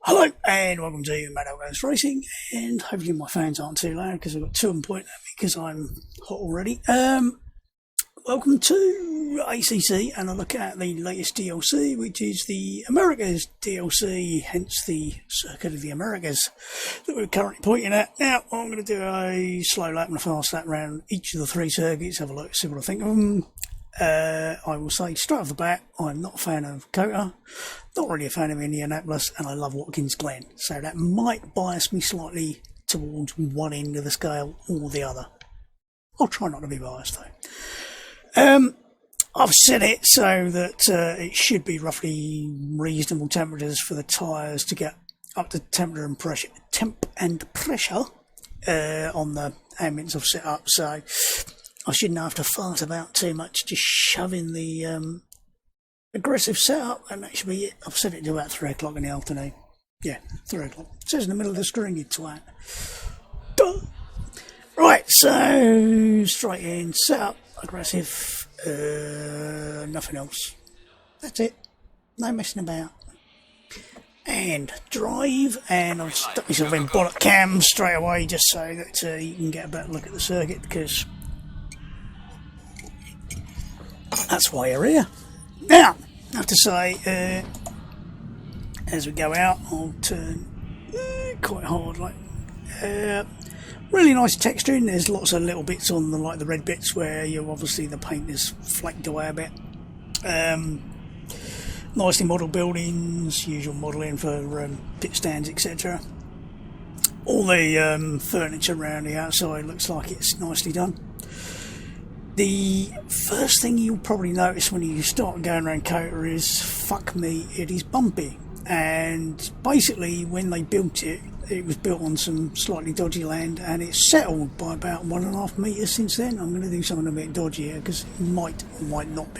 Hello and welcome to Mad Goes Racing, and hopefully my fans aren't too loud because I've got two of them pointing at me because I'm hot already. Welcome to ACC and a look at the latest DLC, which is the Americas DLC, hence the Circuit of the Americas that we're currently pointing at. Now I'm going to do a slow lap and a fast lap around each of the three circuits, have a look, see what I think of them. I will say straight off the bat, I'm not a fan of Kota, not really a fan of Indianapolis, and I love Watkins Glen, so that might bias me slightly towards one end of the scale or the other. I'll try not to be biased though. I've set it so that it should be roughly reasonable temperatures for the tyres to get up to temp and pressure on the ambience I've set up, so I shouldn't have to fart about too much, just shoving the aggressive setup, and that should be it. I've set it to about 3 o'clock in the afternoon. Yeah, 3 o'clock. It says in the middle of the screen, you twat. Duh. Right, so straight in, setup, aggressive, nothing else. That's it. No messing about. And drive, and I've stuck myself in bonnet cams straight away just so that you can get a better look at the circuit, because that's why you're here. Now, I have to say, as we go out, I'll turn quite hard, like really nice texturing. There's lots of little bits on the the red bits where you obviously the paint is flaked away a bit. Nicely modelled buildings, usual modelling for pit stands, etc. All the furniture around the outside looks like it's nicely done. The first thing you'll probably notice when you start going around Kota is, fuck me, it is bumpy. And basically when they built it, it was built on some slightly dodgy land, and it's settled by about 1.5 metres since then. I'm going to do something a bit dodgy here because it might or might not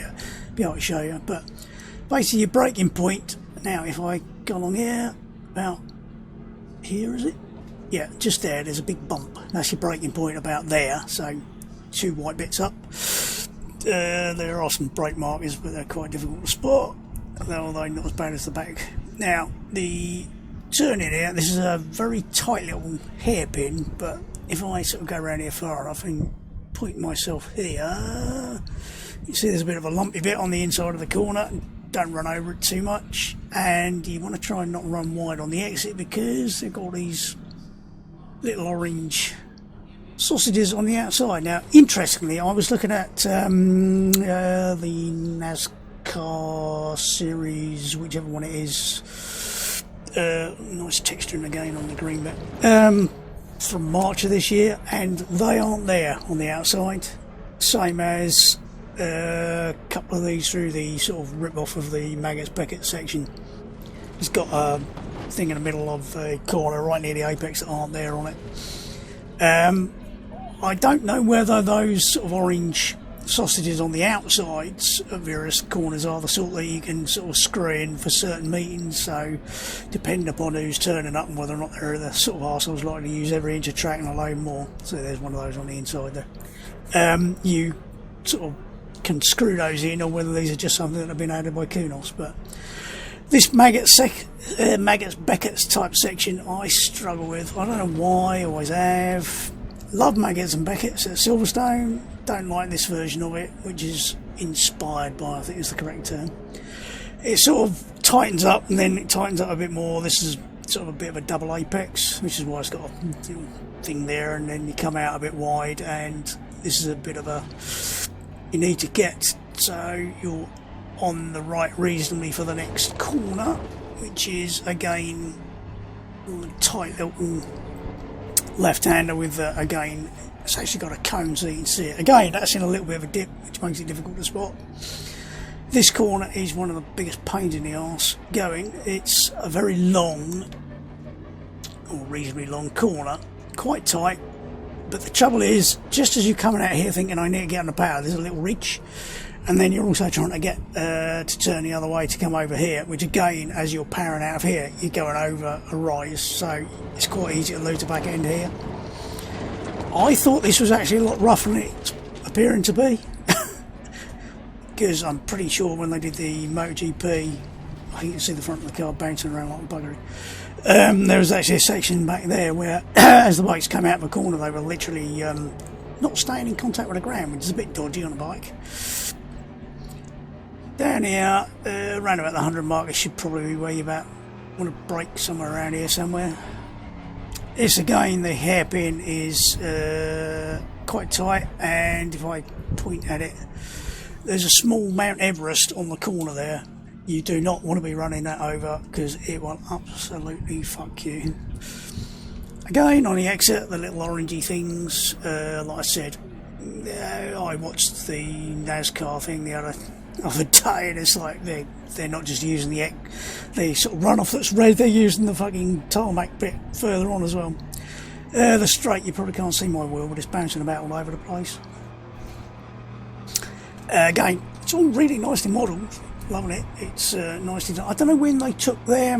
be able to show you. But basically your braking point, now if I go along here, about here is it? Yeah, just there's a big bump. That's your braking point about there, so 2 white bits up. There are some brake markers, but they're quite difficult to spot, although not as bad as the back. Now, the turning here, this is a very tight little hairpin, but if I sort of go around here far enough and point myself here, you see there's a bit of a lumpy bit on the inside of the corner. Don't run over it too much, and you want to try and not run wide on the exit because they've got these little orange sausages on the outside. Now, interestingly, I was looking at the NASCAR series, whichever one it is. Nice texturing again on the green bit. From March of this year, and they aren't there on the outside. Same as a couple of these through the sort of rip-off of the Maggots Beckett section. It's got a thing in the middle of the corner right near the apex that aren't there on it. I don't know whether those sort of orange sausages on the outsides of various corners are the sort that you can sort of screw in for certain meetings, so depending upon who's turning up and whether or not they're the sort of arseholes like to use every inch of track and a load more. So there's one of those on the inside there. You sort of can screw those in, or whether these are just something that have been added by Kunos. But this Maggots Beckett's type section I struggle with. I don't know why, I always have. Love Maggots and Beckett's at Silverstone. Don't like this version of it, which is inspired by, I think is the correct term. It sort of tightens up and then it tightens up a bit more. This is sort of a bit of a double apex, which is why it's got a thing there, and then you come out a bit wide, and this is a bit of a, you need to get so you're on the right reasonably for the next corner, which is again a tight little left-hander with again it's actually got a cone so you can see it. Again, that's in a little bit of a dip, which makes it difficult to spot. This corner is one of the biggest pains in the arse going. It's a very long, or reasonably long corner, quite tight, but the trouble is, just as you're coming out here thinking I need to get on the power, there's a little reach, and then you're also trying to get to turn the other way to come over here, which again, as you're powering out of here, you're going over a rise, so it's quite easy to lose the back end here. I thought this was actually a lot rougher than it's appearing to be, because I'm pretty sure when they did the MotoGP, I think you can see the front of the car bouncing around like a buggery. There was actually a section back there where, as the bikes came out of the corner, they were literally not staying in contact with the ground, which is a bit dodgy on a bike. Down here, around about the 100 mark, it should probably be where you about want to brake somewhere around here somewhere. This again, the hairpin is quite tight, and if I point at it, there's a small Mount Everest on the corner there. You do not want to be running that over because it will absolutely fuck you. Again, on the exit, the little orangey things, like I said, I watched the NASCAR thing the other day, and it's like they're not just using the sort of runoff that's red, they're using the fucking tarmac bit further on as well. The straight, you probably can't see my wheel, but it's bouncing about all over the place. Again, it's all really nicely modelled. Loving it. It's nicely done. I don't know when they took their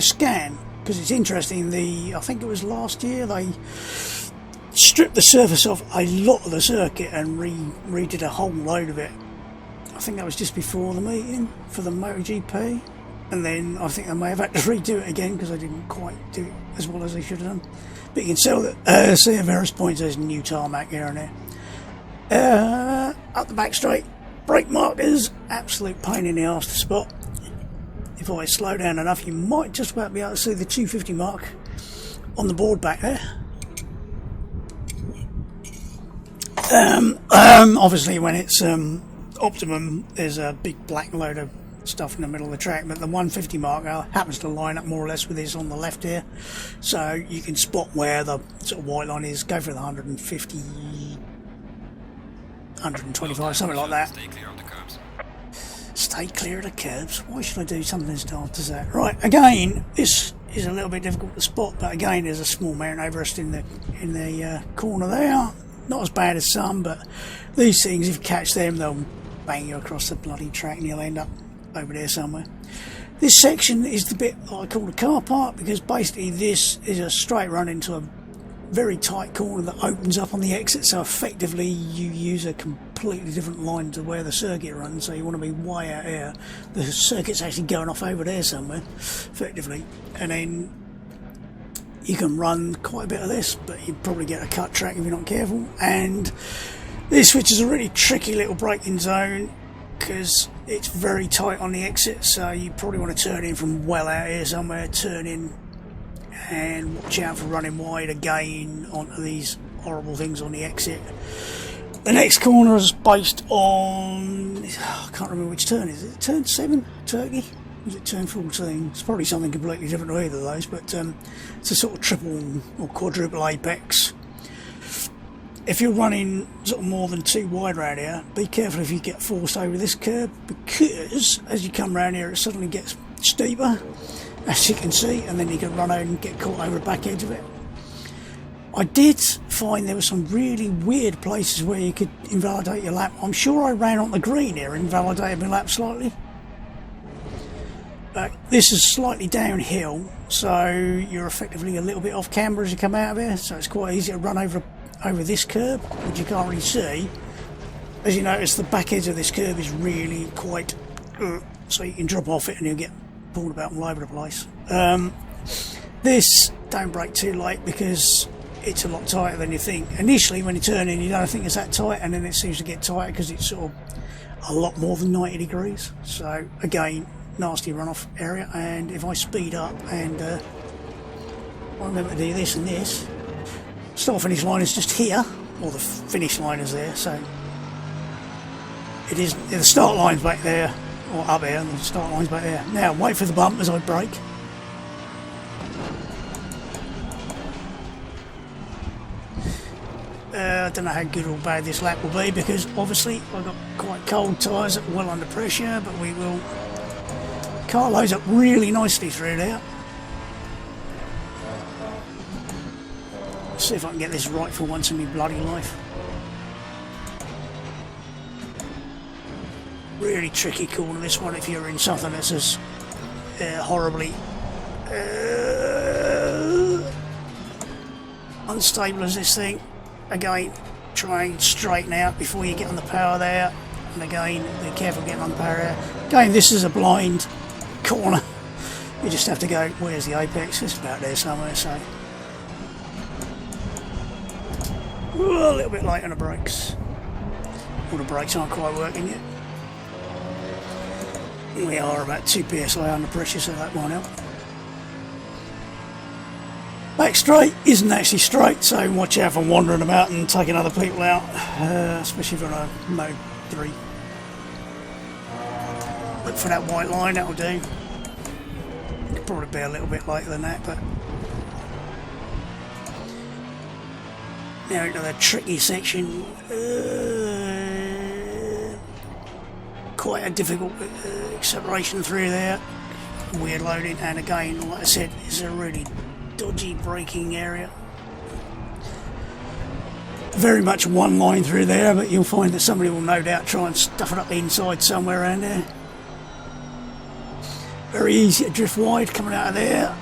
scan, because it's interesting. I think it was last year, they stripped the surface off a lot of the circuit and redid a whole load of it. I think that was just before the meeting for the MotoGP, and then I think they may have had to redo it again because they didn't quite do it as well as they should have done. But you can see at various points there's new tarmac here and there. Up the back straight, brake markers, absolute pain in the arse to spot. If I slow down enough, you might just about be able to see the 250 mark on the board back there. Obviously when it's optimum, there's a big black load of stuff in the middle of the track, but the 150 marker happens to line up more or less with this on the left here, so you can spot where the sort of white line is. Go for the 150, 125, something like that. Stay clear of the curbs. Stay clear of the curbs. Why should I do something as daft as that? Right, again, this is a little bit difficult to spot, but again, there's a small Mount Everest in the corner there. Not as bad as some, but these things, if you catch them, they'll bang you across the bloody track and you'll end up over there somewhere. This section is the bit I call the car park, because basically this is a straight run into a very tight corner that opens up on the exit, so effectively you use a completely different line to where the circuit runs, so you want to be way out here. The circuit's actually going off over there somewhere, effectively, and then you can run quite a bit of this, but you'd probably get a cut track if you're not careful. And this, which is a really tricky little braking zone, because it's very tight on the exit, so you probably want to turn in from well out here somewhere, turn in and watch out for running wide again onto these horrible things on the exit. The next corner is based on, I can't remember which turn is it, turn 7, Turkey? Was it turn 14? It's probably something completely different to either of those, but it's a sort of triple or quadruple apex. If you're running sort of more than 2 wide around here, be careful if you get forced over this curb, because as you come around here it suddenly gets steeper, as you can see, and then you can run out and get caught over the back edge of it. I did find there were some really weird places where you could invalidate your lap. I'm sure I ran on the green here and invalidated my lap slightly. This is slightly downhill, so you're effectively a little bit off camber as you come out of here, so it's quite easy to run over this curb, which you can't really see. As you notice, the back edge of this curb is really quite so you can drop off it and you'll get pulled about all over the place. This, don't brake too late because it's a lot tighter than you think. Initially when you turn in you don't think it's that tight, and then it seems to get tighter because it's sort of a lot more than 90 degrees. So again, nasty runoff area. And if I speed up and I remember to do this and this, start finish line is just here, or the finish line is there, so it is, the start line's back there, or up here, and the start line's back there. Now wait for the bump as I brake. I don't know how good or bad this lap will be, because obviously I've got quite cold tyres that are well under pressure, but we will. Car loads up really nicely through there. See if I can get this right for once in my bloody life. Really tricky corner this one if you're in something that's as horribly unstable as this thing. Again, try and straighten out before you get on the power there, and again be careful getting on the power there. Again, this is a blind corner. You just have to go, where's the apex? It's about there somewhere, so. Ooh, a little bit late on the brakes. All the brakes aren't quite working yet. We are about 2 psi under pressure, so that won't help. Back straight isn't actually straight, so watch out for wandering about and taking other people out, especially if you're on a Mode 3. Look for that white line, that'll do. Could probably be a little bit later than that, but now into the tricky section. Quite a difficult acceleration through there. Weird loading, and again, like I said, it's a really dodgy braking area. Very much one line through there, but you'll find that somebody will no doubt try and stuff it up the inside somewhere around there. Very easy to drift wide coming out of there.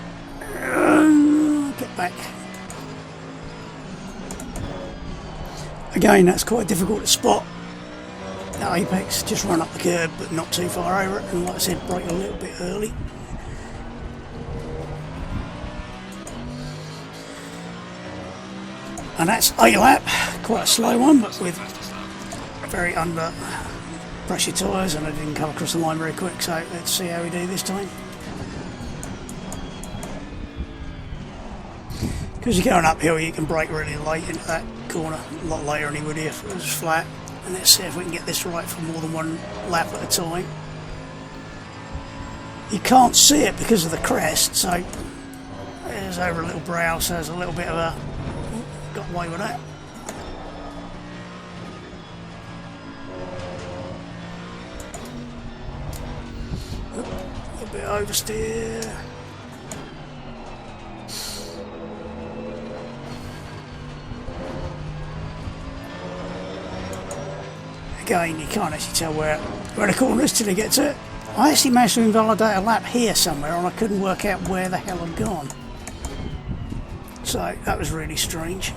Get back. Again, that's quite difficult to spot. That apex, just run up the curb but not too far over it, and like I said, brake a little bit early. And that's a lap, quite a slow one, but with very under pressure tyres, and I didn't come across the line very quick, so let's see how we do this time. Because you're going uphill, you can brake really late into that corner, a lot later than you would if it was flat. And let's see if we can get this right for more than one lap at a time. You can't see it because of the crest, so there's over a little brow, so there's a little bit of a... got away with that. A little bit oversteer. Again, you can't actually tell where the corner is till you get to it. I actually managed to invalidate a lap here somewhere, and I couldn't work out where the hell I'd gone. So that was really strange.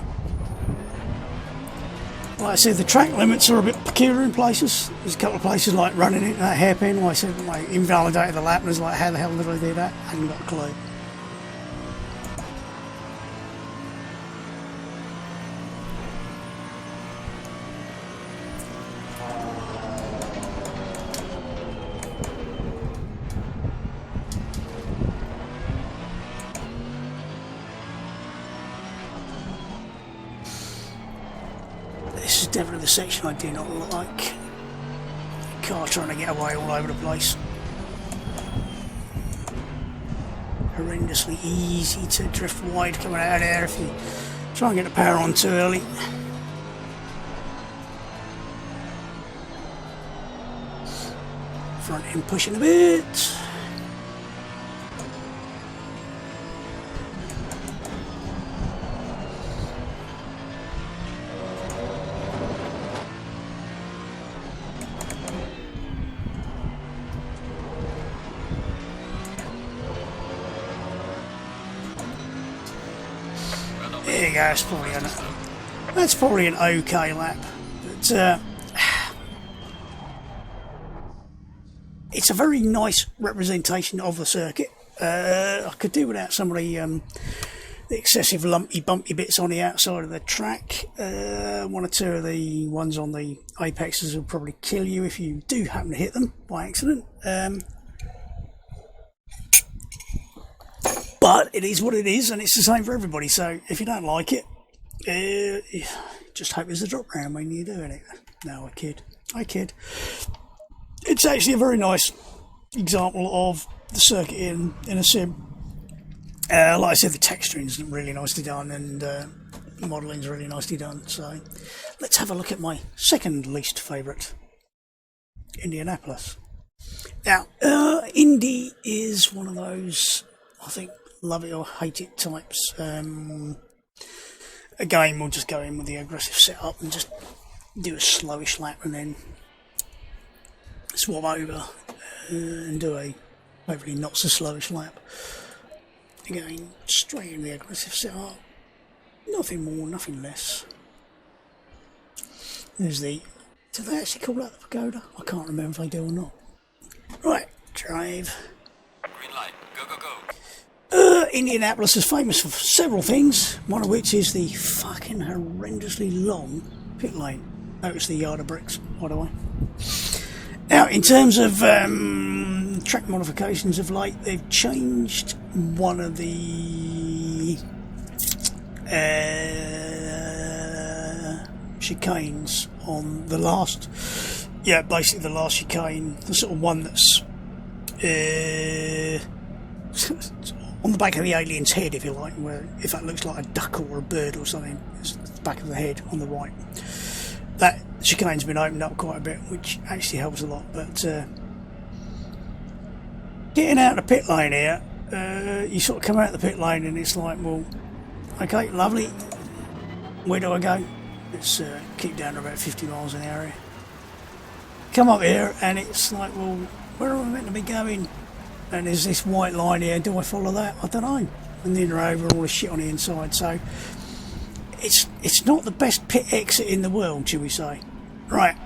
Like I said, the track limits are a bit peculiar in places. There's a couple of places like running into that hairpin. Like I said, I invalidated the lap, and it's like, how the hell did I do that? I hadn't got a clue. This is definitely the section I do not like. Car trying to get away all over the place. Horrendously easy to drift wide coming out of there if you try and get the power on too early. Front end pushing a bit. There you go, that's probably an okay lap, but it's a very nice representation of the circuit. I could do without some of the excessive lumpy bumpy bits on the outside of the track. One or two of the ones on the apexes will probably kill you if you do happen to hit them by accident. But it is what it is, and it's the same for everybody, so if you don't like it, just hope there's a drop round when you're doing it. No, I kid. It's actually a very nice example of the circuit in a sim. Like I said, the texturing is really nicely done, and the modelling is really nicely done. So let's have a look at my second least favourite, Indianapolis. Now, Indy is one of those, I think, love it or hate it types. Again, we'll just go in with the aggressive setup and just do a slowish lap and then swap over and do a hopefully not so slowish lap. Again, straight in the aggressive setup. Nothing more, nothing less. There's the... do they actually call that the pagoda? I can't remember if they do or not. Right, drive. Green light, go, go, go. Indianapolis is famous for several things, one of which is the fucking horrendously long pit lane. Notice the yard of bricks, by the way. Now, in terms of track modifications of late, they've changed one of the chicanes on the last, basically the last chicane, the sort of one that's on the back of the alien's head, if you like, where if that looks like a duck or a bird or something, it's the back of the head on the right. That chicane's been opened up quite a bit, which actually helps a lot. But getting out of the pit lane here, you sort of come out of the pit lane and it's like, well, okay, lovely. Where do I go? Let's keep down to about 50 miles an hour. Come up here and it's like, well, where am I meant to be going? And there's this white line here, do I follow that? I don't know. And then they're over all the shit on the inside, so it's not the best pit exit in the world, shall we say. Right.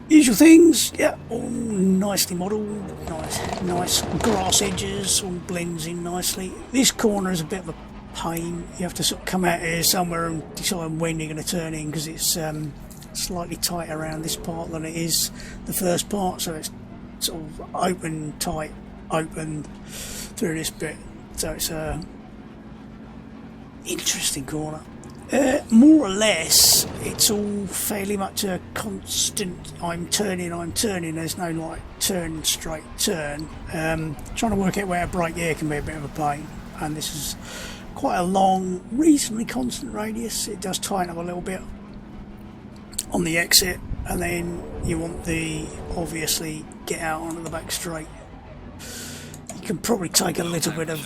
Usual things, yeah, all nicely modelled, nice grass edges, all blends in nicely. This corner is a bit of a pain. You have to sort of come out here somewhere and decide when you're going to turn in, because it's slightly tighter around this part than it is the first part, so it's sort of open, tight, open through this bit. So it's a interesting corner. More or less, it's all fairly much a constant. I'm turning. There's no like turn, straight turn. Trying to work out where to brake here can be a bit of a pain. And this is quite a long, reasonably constant radius. It does tighten up a little bit on the exit, and then you want the obviously get out onto the back straight. You can probably take a little bit of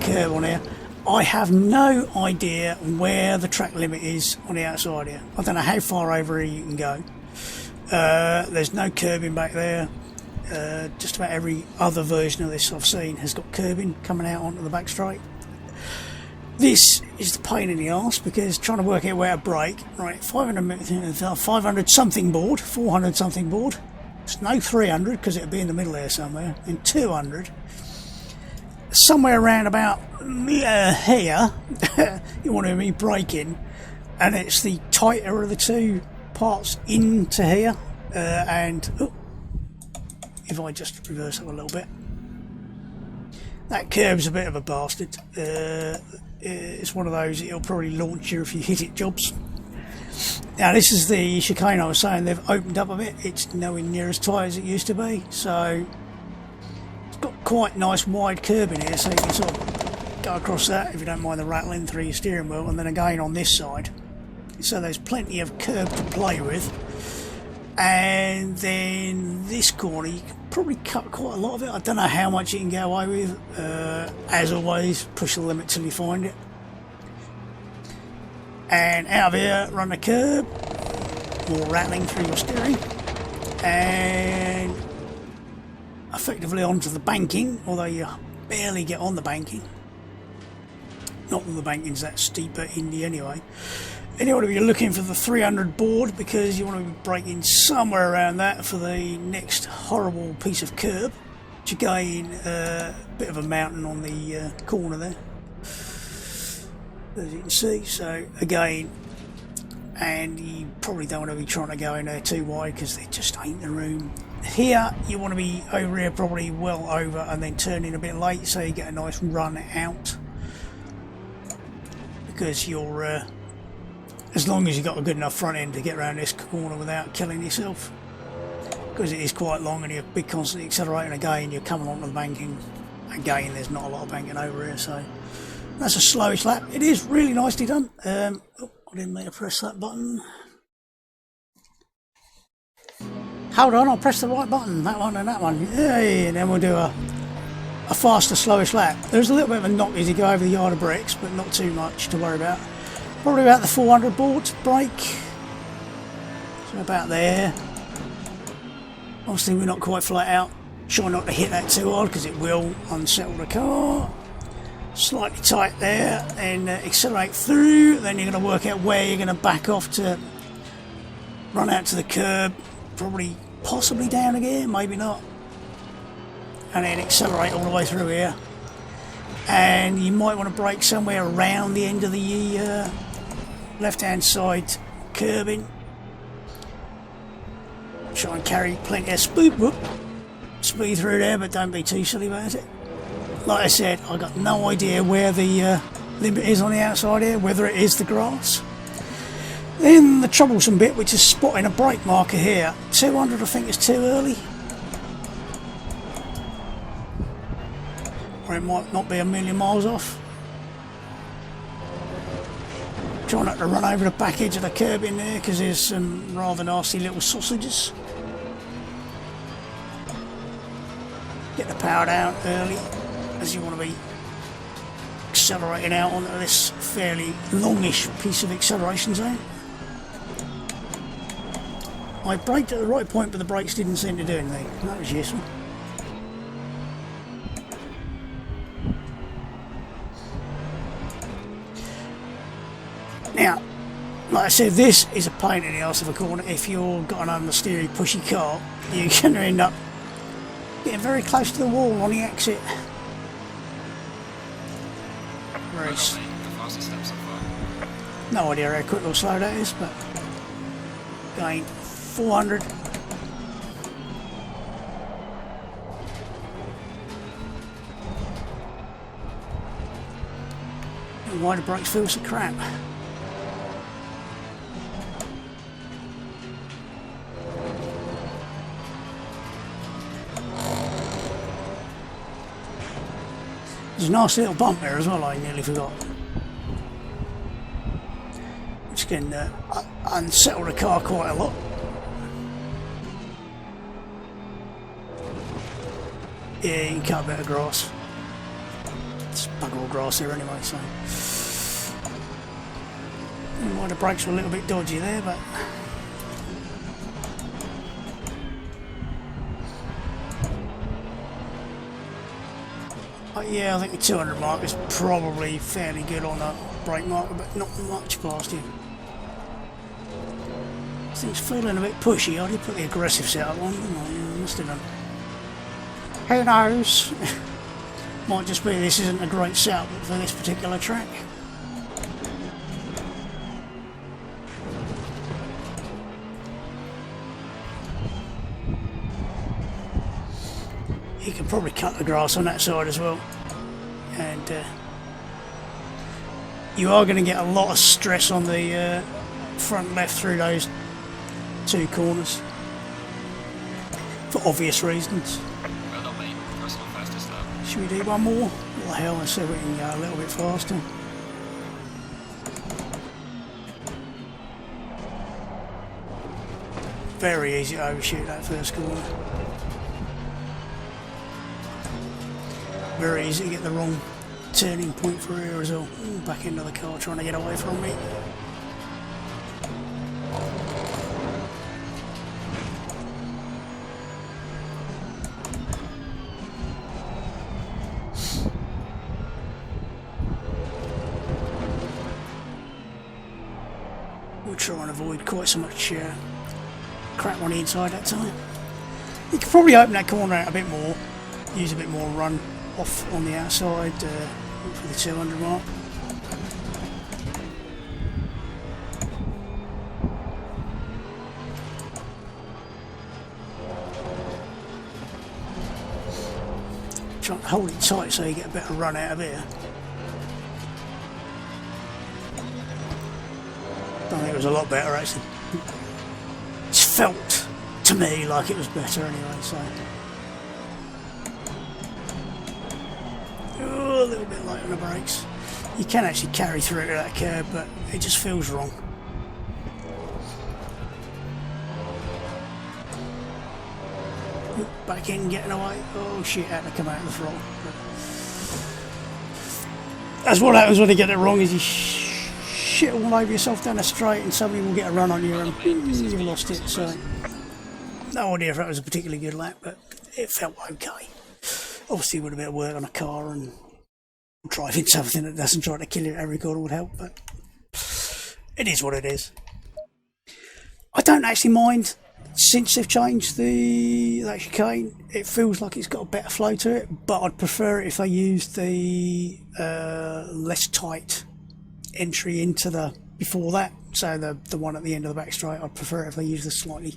curve on here. I have no idea where the track limit is on the outside here. I don't know how far over here you can go. There's no curbing back there. Just about every other version of this I've seen has got curbing coming out onto the back straight. This is the pain in the arse, because trying to work out where to brake, right, 500 something board, 400 something board. It's no 300 because it'll be in the middle there somewhere, and 200. Somewhere around about here, you want to be braking, and it's the tighter of the two parts into here, and if I just reverse up a little bit, that curb's a bit of a bastard. It's one of those, it'll probably launch you if you hit it jobs. Now this is the chicane I was saying, they've opened up a bit. It's nowhere near as tight as it used to be, so it's got quite nice wide curb in here, so you can sort of go across that if you don't mind the rattling through your steering wheel, and then again on this side, so there's plenty of curb to play with. And then this corner, you can probably cut quite a lot of it. I don't know how much you can get away with. As always, push the limit till you find it. And out of here, run the curb. More rattling through your steering. And effectively onto the banking, although you barely get on the banking. Not that the banking's that steep at Indy anyway. Anyway, you're looking for the 300 board, because you want to be braking somewhere around that for the next horrible piece of curb, which again, a bit of a mountain on the corner there, as you can see. So again, and you probably don't want to be trying to go in there too wide, because there just ain't the room. Here you want to be over here, probably well over, and then turn in a bit late, so you get a nice run out, because you're as long as you've got a good enough front end to get around this corner without killing yourself, because it is quite long and you're big constantly accelerating. Again, you're coming onto the banking. Again, there's not a lot of banking over here, so that's a slowish lap. It is really nicely done. I didn't mean to press that button. Hold on, I'll press the right button, that one and that one. Yay, and then we'll do a faster, slowish lap. There's a little bit of a knock as you go over the yard of bricks, but not too much to worry about. Probably about the 400 board brake, so about there. Obviously we're not quite flat out. Try not to hit that too hard, because it will unsettle the car. Slightly tight there, and accelerate through. Then you're going to work out where you're going to back off to run out to the curb. Probably, possibly down again, maybe not. and then accelerate all the way through here. And you might want to brake somewhere around the end of the left hand side curbing. Try and carry plenty of speed through there, but don't be too silly about it. Like I said, I got no idea where the limit is on the outside here, whether it is the grass. Then the troublesome bit, which is spotting a brake marker here. 200 I think is too early. Or it might not be a million miles off. Try not to run over the back edge of the curb in there, because there's some rather nasty little sausages. Get the power down early, as you want to be accelerating out onto this fairly longish piece of acceleration zone. I braked at the right point, but the brakes didn't seem to do anything. That was useful. Now, like I said, this is a pain in the arse of a corner. If you've got an understeery pushy car, you're going to end up getting very close to the wall on the exit. Race. No idea how quick or slow that is, but going 400. And why the brakes feel so crap. There's a nice little bump there as well, I nearly forgot. Which can unsettle the car quite a lot. Yeah, you can cut a bit of grass. It's bugger all grass here anyway, so. Well, the brakes were a little bit dodgy there, but. Yeah, I think the 200 mark is probably fairly good on that brake marker, but not much past him. This thing's feeling a bit pushy. I did put the aggressive setup on, didn't I? Must have done. Who knows? Might just be this isn't a great setup for this particular track. You could probably cut the grass on that side as well, and you are going to get a lot of stress on the front left through those two corners for obvious reasons. Well done, mate. Personal fastest lap. Should we do one more? What the hell, let's see if we can go a little bit faster. Very easy to overshoot that first corner. Very easy to get the wrong turning point for here as well. Back into the car trying to get away from me. We'll try and avoid quite so much crap on the inside that time. You could probably open that corner out a bit more, use a bit more run off on the outside for the 200 mark. Try to hold it tight so you get a better run out of here. I think it was a lot better actually. It's felt to me like it was better anyway, so. A little bit light on the brakes. You can actually carry through to that curb, but it just feels wrong. Back in, getting away. Oh shit, had to come out of the throttle. That's what happens when you get it wrong, is you shit all over yourself down the straight and somebody will get a run on you and you've lost it. So, no idea if that was a particularly good lap, but it felt okay. Obviously with a bit of work on a car and driving something that doesn't try to kill you at every corner would help, but it is what it is. I don't actually mind since they've changed the chicane, it feels like it's got a better flow to it, but I'd prefer it if they used the less tight entry into the before that, so the one at the end of the back straight. I'd prefer it if they used the slightly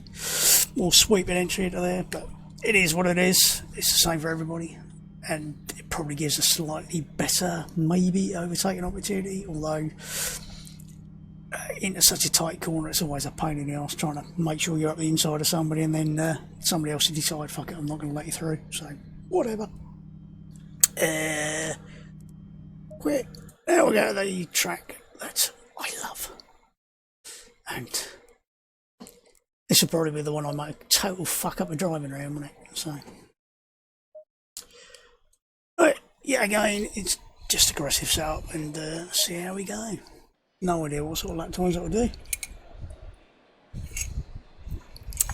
more sweeping entry into there, but it is what it is. It's the same for everybody, and it probably gives a slightly better maybe overtaking opportunity, although into such a tight corner it's always a pain in the arse trying to make sure you're up the inside of somebody and then somebody else to decide, fuck it, I'm not going to let you through, so whatever. Quick, now we go to the track that I love, and this will probably be the one I make a total fuck up with driving around, won't it? So right, yeah, again it's just aggressive setup and see how we go. No idea what sort of lap times that would do.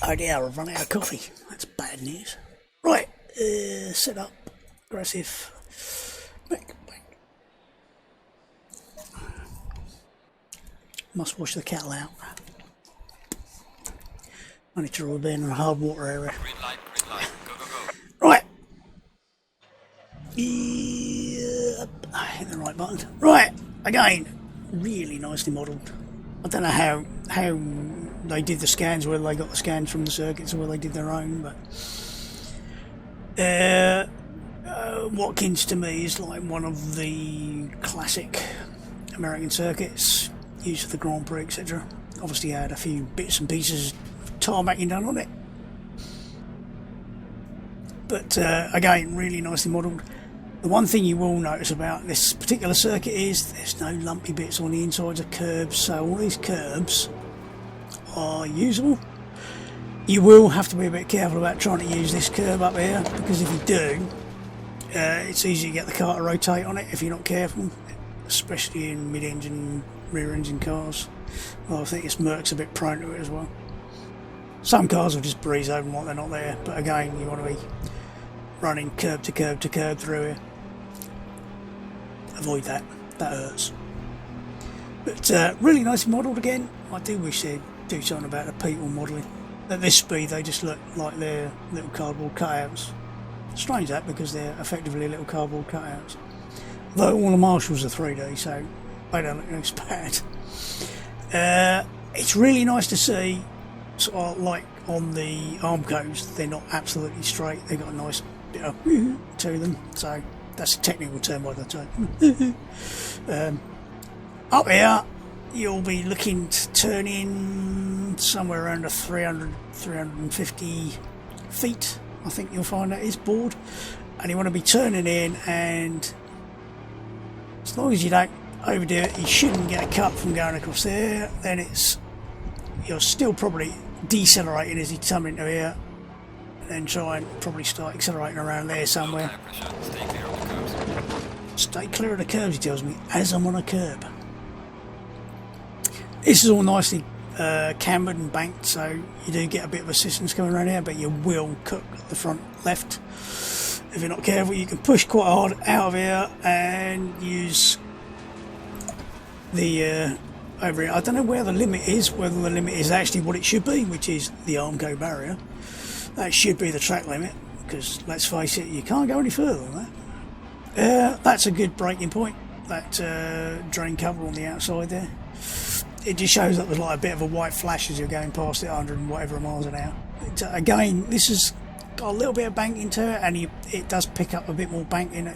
Oh dear, I've run out of coffee. That's bad news. Right, set up, aggressive, back. Must wash the kettle out. I need to rub in a hard water area. Green light, go, go, go. Right. Yep, I hit the right button. Right, again. Really nicely modelled. I don't know how they did the scans, whether they got the scans from the circuits or whether they did their own, but Watkins to me is like one of the classic American circuits used for the Grand Prix, etc. Obviously had a few bits and pieces of tarmacking done on it, but again really nicely modelled. The one thing you will notice about this particular circuit is there's no lumpy bits on the insides of curbs, so all these curbs are usable. You will have to be a bit careful about trying to use this curb up here, because if you do, it's easy to get the car to rotate on it if you're not careful, especially in mid-engine, rear-engine cars. Well, I think this Merc's a bit prone to it as well. Some cars will just breeze over them like they're not there, but again, you want to be running curb to curb to curb through here. Avoid that, that hurts. But really nicely modelled again. I do wish they'd do something about the people modelling. At this speed they just look like they're little cardboard cutouts. Strange that, because they're effectively little cardboard cutouts. Though all the marshals are 3D, so they don't look as bad. It's really nice to see, sort of like on the arm codes, they're not absolutely straight. They've got a nice bit of to them, so that's a technical term by the time. Up here you'll be looking to turn in somewhere around the 350 feet, I think you'll find that is board, and you want to be turning in, and as long as you don't overdo it, you shouldn't get a cut from going across there. Then you're still probably decelerating as you come into here, and then try and probably start accelerating around there somewhere. Stay clear of the curbs, he tells me, as I'm on a curb. This is all nicely cambered and banked, so you do get a bit of assistance coming around here, but you will cook the front left. If you're not careful, you can push quite hard out of here and use the over here. I don't know where the limit is, whether the limit is actually what it should be, which is the Armco barrier. That should be the track limit, because let's face it, you can't go any further than that. That's a good braking point, that drain cover on the outside there. It just shows up as like a bit of a white flash as you're going past it, 100 and whatever miles an hour. Again, this has got a little bit of bank into it, and it does pick up a bit more bank in it,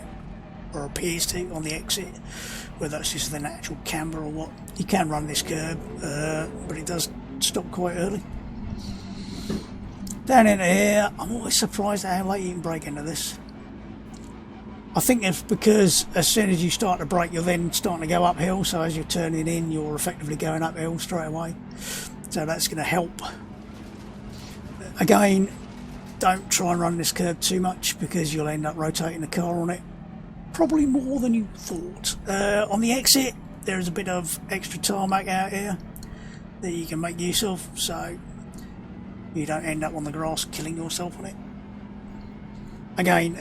or appears to, on the exit, whether that's just the natural camber or what. You can run this curb, but it does stop quite early. Down into here, I'm always surprised at how late you can brake into this. I think it's because as soon as you start to brake, you're then starting to go uphill, so as you're turning in, you're effectively going uphill straight away. So that's going to help. Again, don't try and run this curb too much, because you'll end up rotating the car on it probably more than you thought. On the exit, there's a bit of extra tarmac out here that you can make use of, so you don't end up on the grass killing yourself on it. Again,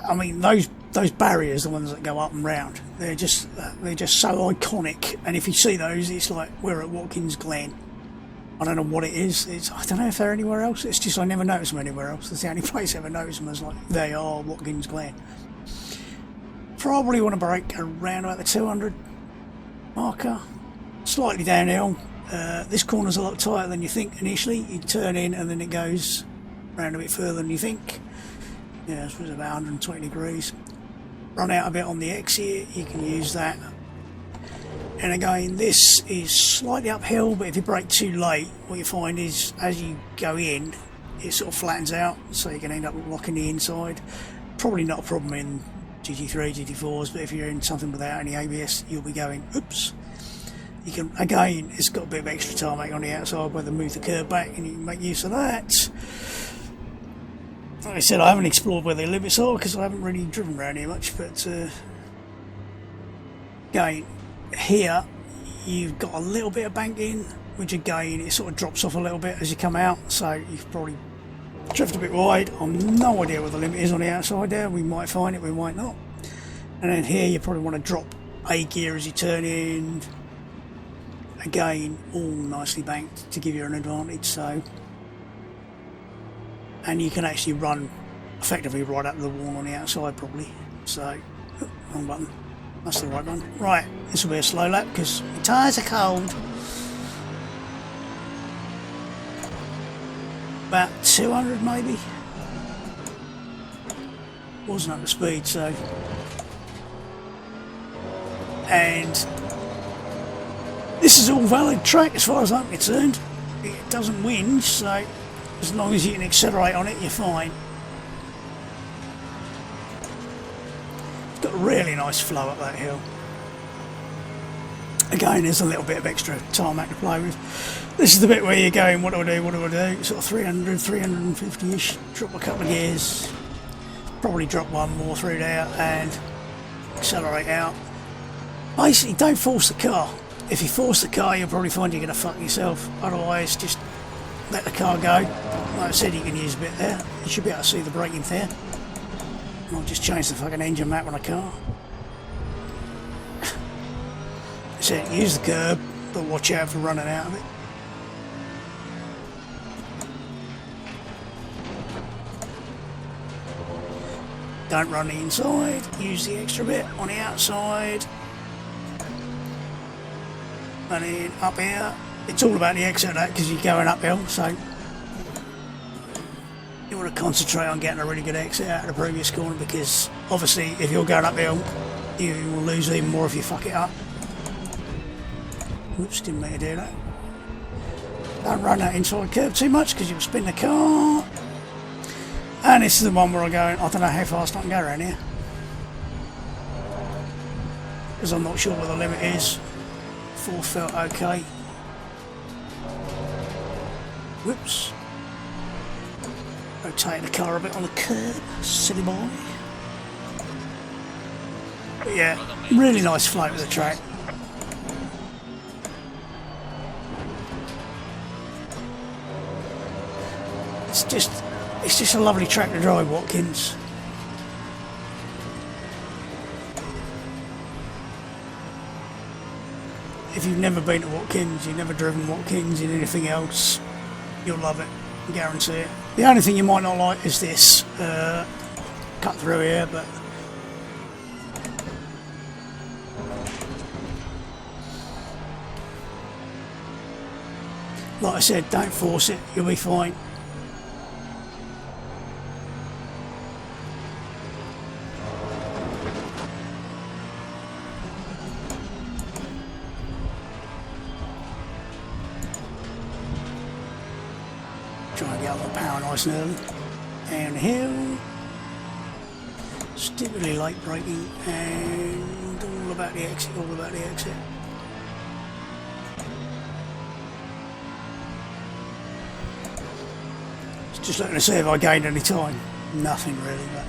I mean, those barriers, the ones that go up and round, they're just so iconic, and if you see those, it's like we're at Watkins Glen. I don't know what it is. I don't know if they're anywhere else. It's just I never notice them anywhere else. It's the only place I ever notice them as like they are Watkins Glen. Probably want to brake around about the 200 marker. Slightly downhill. This corner's a lot tighter than you think initially. You turn in and then it goes round a bit further than you think. Yeah, I suppose about 120 degrees. Run out a bit on the X here. You can use that. And again, this is slightly uphill, but if you brake too late, what you find is as you go in, it sort of flattens out, so you can end up locking the inside. Probably not a problem in GT3, GT4s, but if you're in something without any ABS, you'll be going, oops. You can, again, it's got a bit of extra tarmac on the outside where they move the curb back, and you can make use of that. Like I said, I haven't explored where the limits are because I haven't really driven around here much, but again, here you've got a little bit of banking, which again it sort of drops off a little bit as you come out, so you've probably drift a bit wide. I've no idea what the limit is on the outside there. We might find it, we might not. And then here you probably want to drop a gear as you turn in. Again, all nicely banked to give you an advantage. So, and you can actually run effectively right up to the wall on the outside probably. So, wrong button. That's the right one. Right, this will be a slow lap because my tyres are cold. About 200 maybe. Wasn't up to speed, so. And this is all valid track as far as I'm concerned. It doesn't whinge, so as long as you can accelerate on it, you're fine. Got a really nice flow up that hill. Again, there's a little bit of extra tarmac to play with. This is the bit where you're going, what do I do, what do I do? Sort of 300, 350-ish, drop a couple of gears, probably drop one more through there and accelerate out. Basically, don't force the car. If you force the car, you'll probably find you're going to fuck yourself. Otherwise, just let the car go. Like I said, you can use a bit there. You should be able to see the braking there. I'll just change the fucking engine map on a car. So use the curb, but watch out for running out of it. Don't run the inside, use the extra bit on the outside. And then up here, it's all about the exit of that because you're going uphill, so you want to concentrate on getting a really good exit out of the previous corner because obviously if you're going uphill you will lose even more if you fuck it up. Whoops, didn't mean to do that. Don't run that inside curve too much because you'll spin the car. And this is the one where I'm going, I don't know how fast I can go around here because I'm not sure what the limit is. 4 felt okay. Whoops. Rotate the car a bit on the curb, silly boy. But yeah, really nice float of the track. It's just a lovely track to drive, Watkins. If you've never been to Watkins, you've never driven Watkins in anything else, you'll love it, I guarantee it. The only thing you might not like is this cut through here, but like I said, don't force it, you'll be fine. Try and get up the power nice and early. Down the hill. Stupidly late braking and all about the exit, all about the exit. Just looking to see if I gained any time. Nothing really, but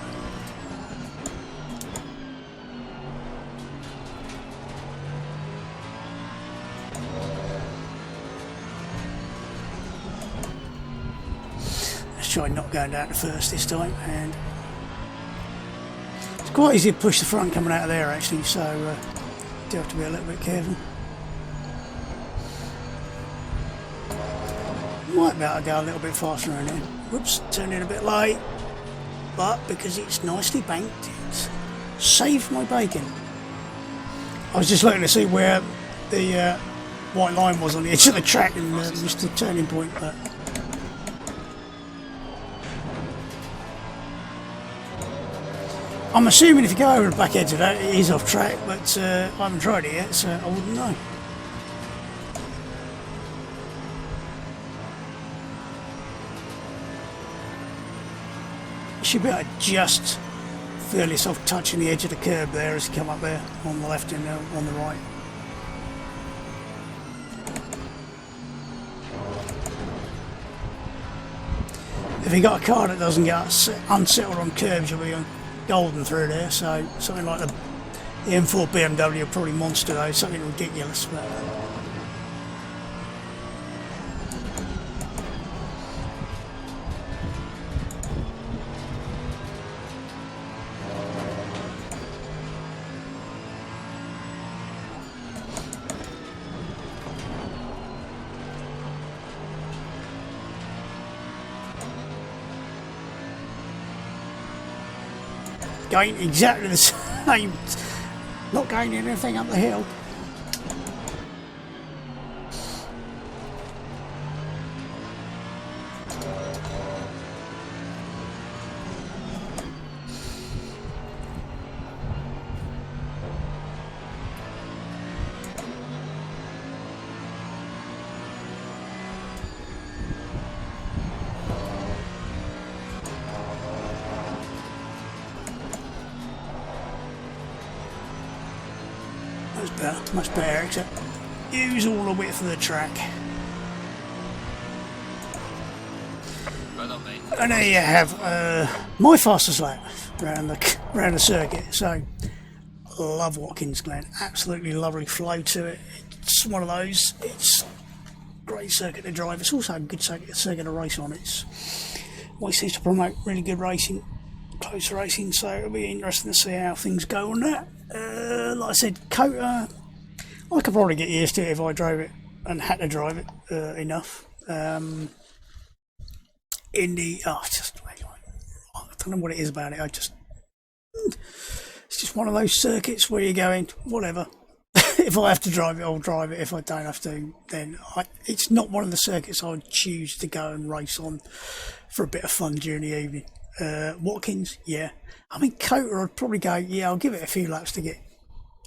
let's try not going down to first this time. And it's quite easy to push the front coming out of there actually, so do have to be a little bit careful. might be able to go a little bit faster in here. Whoops, turned in a bit late. But because it's nicely banked, it's saved my bacon. I was just looking to see where the white line was on the edge of the track and missed the turning point. But I'm assuming if you go over the back edge of that, it is off track, but I haven't tried it yet, so I wouldn't know. You should be able to just feel yourself touching the edge of the curb there as you come up there on the left and on the right. If you got a car that doesn't get unsettled on curbs, you'll be golden through there. So something like the M4 BMW will probably monster those, something ridiculous. But going exactly the same, not going anything up the hill. Much better, except use all the width of the track. And there you have my fastest lap around the circuit. So I love Watkins, Glen. Absolutely lovely flow to it. It's one of those. It's a great circuit to drive. It's also a good circuit to race on. It's always seems to promote really good racing, close racing. So it'll be interesting to see how things go on that. Like I said, Kota, I could probably get used to it if I drove it and had to drive it enough. Indy, I don't know what it is about it. It's just one of those circuits where you're going, whatever. If I have to drive it, I'll drive it. If I don't have to, then it's not one of the circuits I would choose to go and race on for a bit of fun during the evening. Watkins, yeah. I mean, Kota, I'd probably go, yeah, I'll give it a few laps to get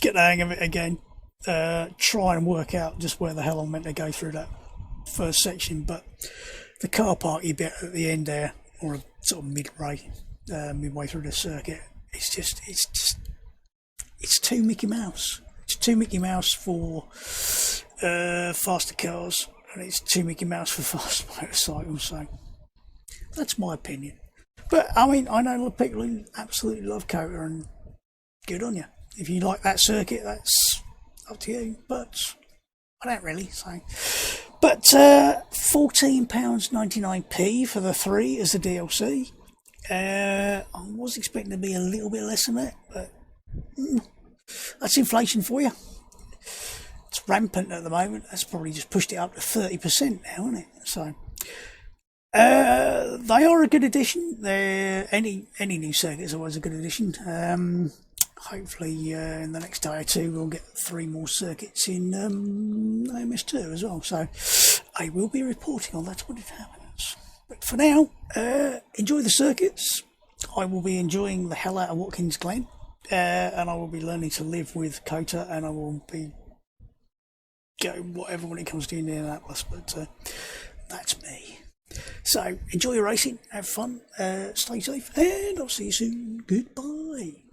the hang of it again. Try and work out just where the hell I'm meant to go through that first section. But the car parky bit at the end there, or sort of midway through the circuit, it's too Mickey Mouse. It's too Mickey Mouse for faster cars, and it's too Mickey Mouse for fast motorcycles. So that's my opinion. But I mean, I know a lot of people who absolutely love Kota, and good on you. If you like that circuit, that's up to you. But I don't really. So, but £14.99p for the 3 as the DLC. I was expecting to be a little bit less than that, but that's inflation for you. It's rampant at the moment. That's probably just pushed it up to 30% now, isn't it? So. They are a good addition. Any new circuit is always a good addition. Hopefully in the next day or two we'll get 3 more circuits in AMS2 as well. So I will be reporting on that when it happens. But for now, enjoy the circuits. I will be enjoying the hell out of Watkins Glen, and I will be learning to live with Kota, and I will be going whatever when it comes to Indianapolis. But that's me. So enjoy your racing, have fun, stay safe, and I'll see you soon. Goodbye.